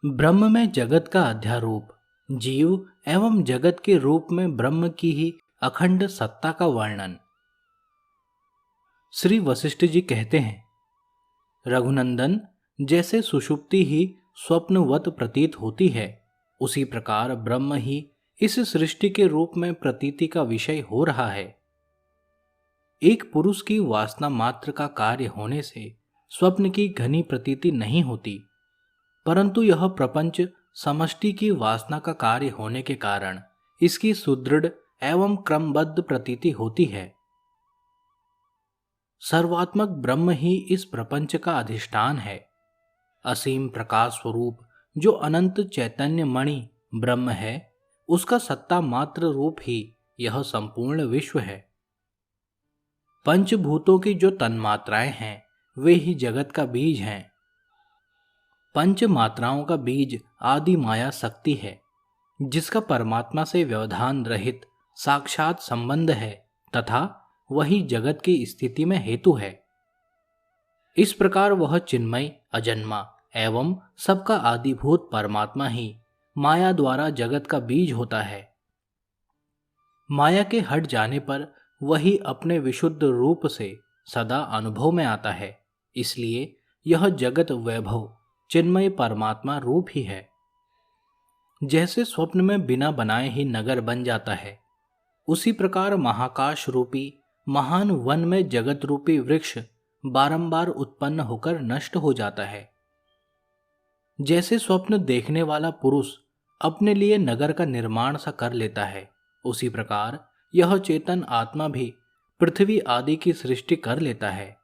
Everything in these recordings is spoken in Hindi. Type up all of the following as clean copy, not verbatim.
ब्रह्म में जगत का अध्यारोप, जीव एवं जगत के रूप में ब्रह्म की ही अखंड सत्ता का वर्णन। श्री वशिष्ठ जी कहते हैं, रघुनंदन, जैसे सुषुप्ति ही स्वप्नवत प्रतीत होती है, उसी प्रकार ब्रह्म ही इस सृष्टि के रूप में प्रतीति का विषय हो रहा है। एक पुरुष की वासना मात्र का कार्य होने से स्वप्न की घनी प्रतीति नहीं होती, परंतु यह प्रपंच समष्टि की वासना का कार्य होने के कारण इसकी सुदृढ़ एवं क्रमबद्ध प्रतीति होती है। सर्वात्मक ब्रह्म ही इस प्रपंच का अधिष्ठान है। असीम प्रकाश स्वरूप जो अनंत चैतन्य मणि ब्रह्म है, उसका सत्ता मात्र रूप ही यह संपूर्ण विश्व है। पंचभूतों की जो तन्मात्राएं हैं, वे ही जगत का बीज हैं। पंच मात्राओं का बीज आदि माया शक्ति है, जिसका परमात्मा से व्यवधान रहित साक्षात संबंध है तथा वही जगत की स्थिति में हेतु है। इस प्रकार वह चिन्मय अजन्मा एवं सबका आदिभूत परमात्मा ही माया द्वारा जगत का बीज होता है। माया के हट जाने पर वही अपने विशुद्ध रूप से सदा अनुभव में आता है, इसलिए यह जगत वैभव चिन्मय परमात्मा रूप ही है। जैसे स्वप्न में बिना बनाए ही नगर बन जाता है, उसी प्रकार महाकाश रूपी महान वन में जगत रूपी वृक्ष बारंबार उत्पन्न होकर नष्ट हो जाता है। जैसे स्वप्न देखने वाला पुरुष अपने लिए नगर का निर्माण सा कर लेता है, उसी प्रकार यह चेतन आत्मा भी पृथ्वी आदि की सृष्टि कर लेता है।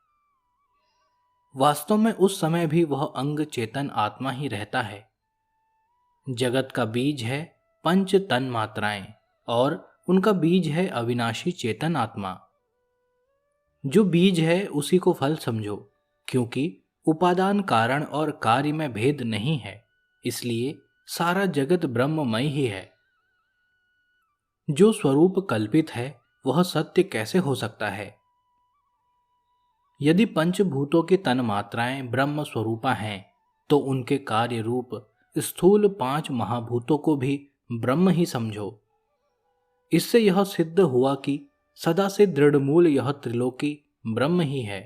वास्तव में उस समय भी वह अंग चेतन आत्मा ही रहता है। जगत का बीज है पंच तन मात्राएं और उनका बीज है अविनाशी चेतन आत्मा। जो बीज है उसी को फल समझो, क्योंकि उपादान कारण और कार्य में भेद नहीं है, इसलिए सारा जगत ब्रह्ममय ही है। जो स्वरूप कल्पित है वह सत्य कैसे हो सकता है? यदि पंचभूतों की तन मात्राएं ब्रह्म स्वरूपा हैं, तो उनके कार्य रूप स्थूल पांच महाभूतों को भी ब्रह्म ही समझो। इससे यह सिद्ध हुआ कि सदा से दृढ़मूल यह त्रिलोकी ब्रह्म ही है।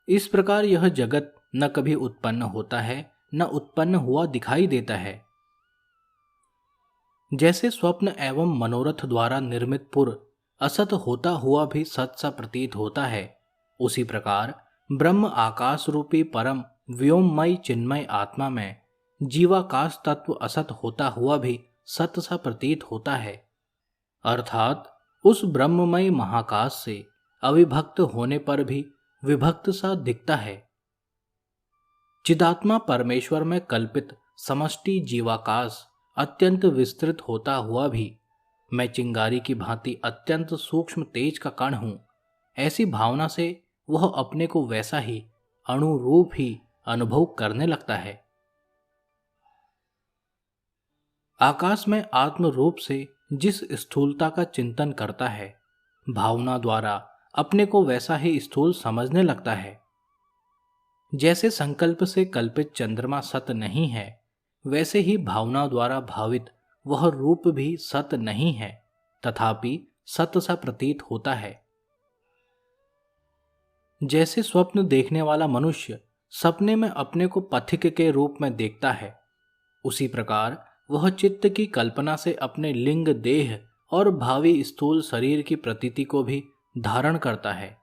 इस प्रकार यह जगत न कभी उत्पन्न होता है न उत्पन्न हुआ दिखाई देता है। जैसे स्वप्न एवं मनोरथ द्वारा निर्मित पुर असत होता हुआ भी सत सा प्रतीत होता है, उसी प्रकार ब्रह्म आकाश रूपी परम व्योममय चिन्मय आत्मा में जीवाकाश तत्व असत होता हुआ भी सत सा प्रतीत होता है, अर्थात उस ब्रह्ममय महाकाश से अविभक्त होने पर भी विभक्त सा दिखता है। चिदात्मा परमेश्वर में कल्पित समष्टि जीवाकाश अत्यंत विस्तृत होता हुआ भी मैं चिंगारी की भांति अत्यंत सूक्ष्म तेज का कण हूं, ऐसी भावना से वह अपने को वैसा ही अणुरूप ही अनुभव करने लगता है। आकाश में आत्म रूप से जिस स्थूलता का चिंतन करता है, भावना द्वारा अपने को वैसा ही स्थूल समझने लगता है। जैसे संकल्प से कल्पित चंद्रमा सत नहीं है, वैसे ही भावना द्वारा भावित वह रूप भी सत नहीं है, तथापि सत सा प्रतीत होता है। जैसे स्वप्न देखने वाला मनुष्य सपने में अपने को पथिक के रूप में देखता है, उसी प्रकार वह चित्त की कल्पना से अपने लिंग देह और भावी स्थूल शरीर की प्रतीति को भी धारण करता है।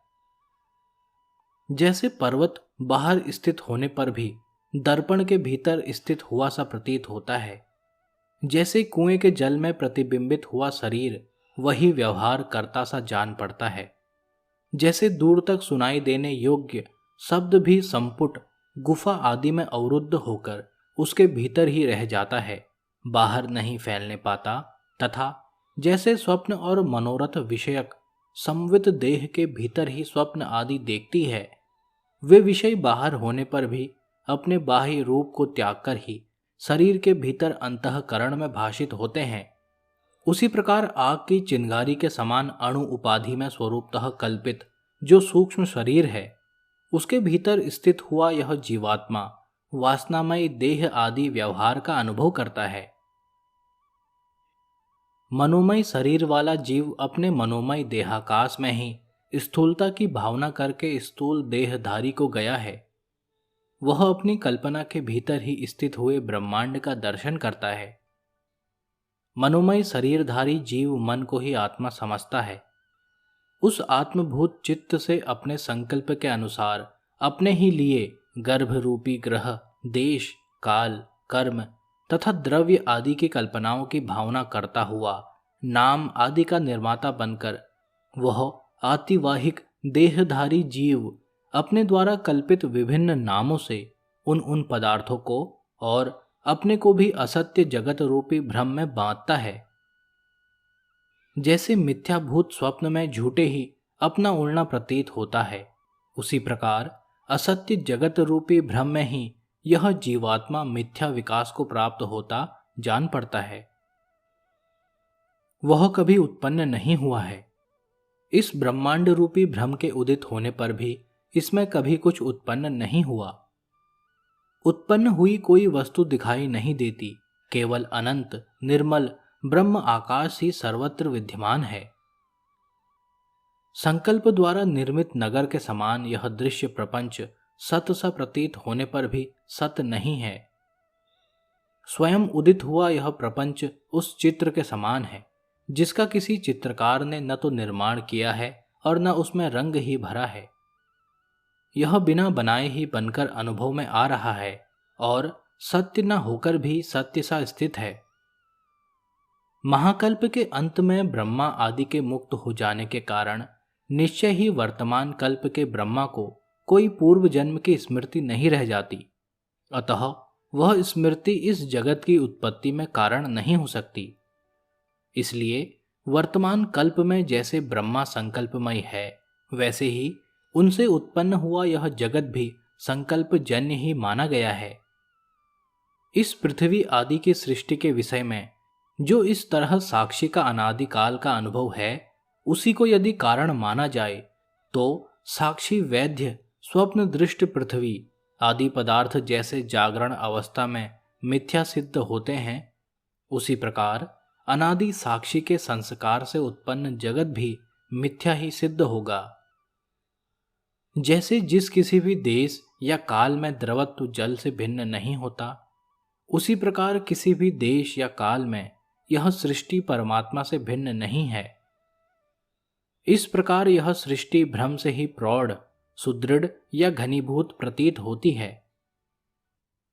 जैसे पर्वत बाहर स्थित होने पर भी दर्पण के भीतर स्थित हुआ सा प्रतीत होता है, जैसे कुएं के जल में प्रतिबिंबित हुआ शरीर वही व्यवहार करता सा जान पड़ता है, जैसे दूर तक सुनाई देने योग्य शब्द भी संपुट गुफा आदि में अवरुद्ध होकर उसके भीतर ही रह जाता है, बाहर नहीं फैलने पाता, तथा जैसे स्वप्न और मनोरथ विषयक संवित देह के भीतर ही स्वप्न आदि देखती है, वे विषय बाहर होने पर भी अपने बाह्य रूप को त्याग कर ही शरीर के भीतर अंतःकरण में भाषित होते हैं, उसी प्रकार आग की चिंगारी के समान अणु उपाधि में स्वरूपतः कल्पित जो सूक्ष्म शरीर है, उसके भीतर स्थित हुआ यह जीवात्मा वासनामय देह आदि व्यवहार का अनुभव करता है। मनोमय शरीर वाला जीव अपने मनोमय देहाकाश में ही स्थूलता की भावना करके स्थूल देहधारी को गया है। वह अपनी कल्पना के भीतर ही स्थित हुए ब्रह्मांड का दर्शन करता है। मनोमय शरीरधारी जीव मन को ही आत्मा समझता है। उस आत्मभूत चित्त से अपने संकल्प के अनुसार अपने ही लिए गर्भ रूपी ग्रह, देश, काल, कर्म तथा द्रव्य आदि की कल्पनाओं की भावना करता हुआ नाम आदि का निर्माता बनकर वह आतिवाहिक देहधारी जीव अपने द्वारा कल्पित विभिन्न नामों से उन पदार्थों को और अपने को भी असत्य जगत रूपी भ्रम में बांधता है। जैसे मिथ्याभूत स्वप्न में झूठे ही अपना उड़ना प्रतीत होता है, उसी प्रकार असत्य जगत रूपी भ्रम में ही यह जीवात्मा मिथ्या विकास को प्राप्त होता जान पड़ता है। वह कभी उत्पन्न नहीं हुआ है। इस ब्रह्मांड रूपी भ्रम के उदित होने पर भी इसमें कभी कुछ उत्पन्न नहीं हुआ। उत्पन्न हुई कोई वस्तु दिखाई नहीं देती, केवल अनंत निर्मल ब्रह्म आकाश ही सर्वत्र विद्यमान है। संकल्प द्वारा निर्मित नगर के समान यह दृश्य प्रपंच सत सा प्रतीत होने पर भी सत नहीं है। स्वयं उदित हुआ यह प्रपंच उस चित्र के समान है जिसका किसी चित्रकार ने न तो निर्माण किया है और न उसमें रंग ही भरा है। यह बिना बनाए ही बनकर अनुभव में आ रहा है और सत्य न होकर भी सत्य सा स्थित है। महाकल्प के अंत में ब्रह्मा आदि के मुक्त हो जाने के कारण निश्चय ही वर्तमान कल्प के ब्रह्मा को कोई पूर्व जन्म की स्मृति नहीं रह जाती। अतः वह स्मृति इस जगत की उत्पत्ति में कारण नहीं हो सकती। इसलिए वर्तमान कल्प में जैसे ब्रह्मा संकल्पमय है, वैसे ही उनसे उत्पन्न हुआ यह जगत भी संकल्प जन्य ही माना गया है। इस पृथ्वी आदि की सृष्टि के विषय में जो इस तरह साक्षी का अनादिकाल का अनुभव है, उसी को यदि कारण माना जाए तो साक्षी वैद्य स्वप्न दृष्ट पृथ्वी आदि पदार्थ जैसे जागरण अवस्था में मिथ्या सिद्ध होते हैं, उसी प्रकार अनादि साक्षी के संस्कार से उत्पन्न जगत भी मिथ्या ही सिद्ध होगा। जैसे जिस किसी भी देश या काल में द्रवत्व जल से भिन्न नहीं होता, उसी प्रकार किसी भी देश या काल में यह सृष्टि परमात्मा से भिन्न नहीं है। इस प्रकार यह सृष्टि भ्रम से ही प्रौढ़, सुदृढ़ या घनीभूत प्रतीत होती है।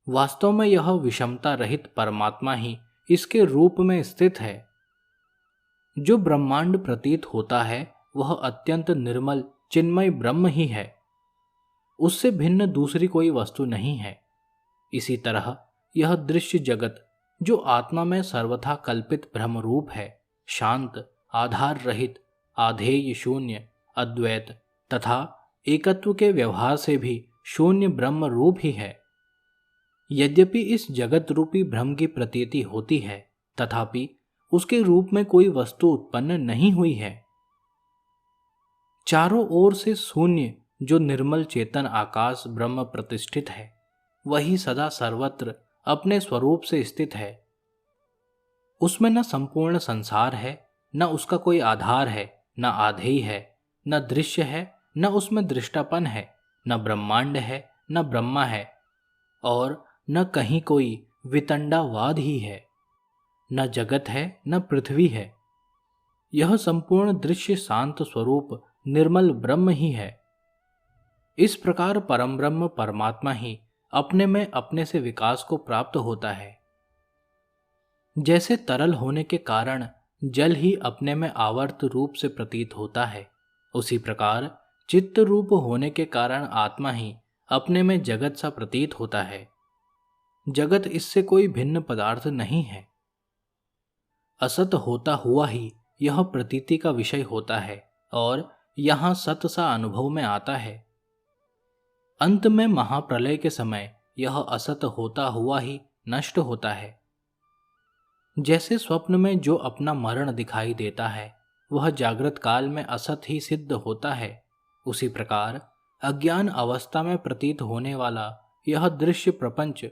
वास्तव में यह विषमता रहित परमात्मा ही इसके रूप में स्थित है। जो ब्रह्मांड प्रतीत होता है वह अत्यंत निर्मल चिन्मय ब्रह्म ही है। उससे भिन्न दूसरी कोई वस्तु नहीं है। इसी तरह यह दृश्य जगत जो आत्मा में सर्वथा कल्पित भ्रम रूप है, शांत, आधार रहित, आधेय शून्य, अद्वैत तथा एकत्व के व्यवहार से भी शून्य ब्रह्म रूप ही है। यद्यपि इस जगत रूपी भ्रम की प्रतीति होती है, तथापि उसके रूप में कोई वस्तु उत्पन्न नहीं हुई है। चारों ओर से शून्य जो निर्मल चेतन आकाश ब्रह्म प्रतिष्ठित है, वही सदा सर्वत्र अपने स्वरूप से स्थित है। उसमें न संपूर्ण संसार है, न उसका कोई आधार है, न आधेय है, न दृश्य है, न उसमें दृष्टापन है, न ब्रह्मांड है, न ब्रह्मा है, और न कहीं कोई वितंडावाद ही है, न जगत है, न पृथ्वी है। यह संपूर्ण दृश्य शांत स्वरूप निर्मल ब्रह्म ही है। इस प्रकार परम ब्रह्म परमात्मा ही अपने में अपने से विकास को प्राप्त होता है। जैसे तरल होने के कारण जल ही अपने में आवर्त रूप से प्रतीत होता है, उसी प्रकार चित्त रूप होने के कारण आत्मा ही अपने में जगत सा प्रतीत होता है। जगत इससे कोई भिन्न पदार्थ नहीं है। असत होता हुआ ही यह प्रतीति का विषय होता है और यहाँ सत सा अनुभव में आता है। अंत में महाप्रलय के समय यह असत होता हुआ ही नष्ट होता है। जैसे स्वप्न में जो अपना मरण दिखाई देता है वह जागृत काल में असत ही सिद्ध होता है, उसी प्रकार अज्ञान अवस्था में प्रतीत होने वाला यह दृश्य प्रपंच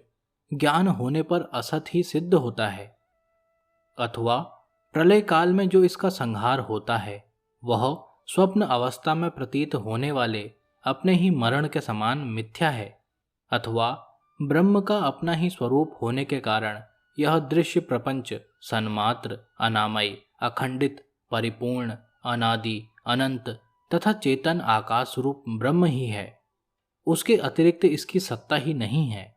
ज्ञान होने पर असत ही सिद्ध होता है, अथवा प्रलय काल में जो इसका संहार होता है वह स्वप्न अवस्था में प्रतीत होने वाले अपने ही मरण के समान मिथ्या है, अथवा ब्रह्म का अपना ही स्वरूप होने के कारण यह दृश्य प्रपंच सन्मात्र, अनामय, अखंडित, परिपूर्ण, अनादि, अनंत तथा चेतन आकाश रूप ब्रह्म ही है। उसके अतिरिक्त इसकी सत्ता ही नहीं है।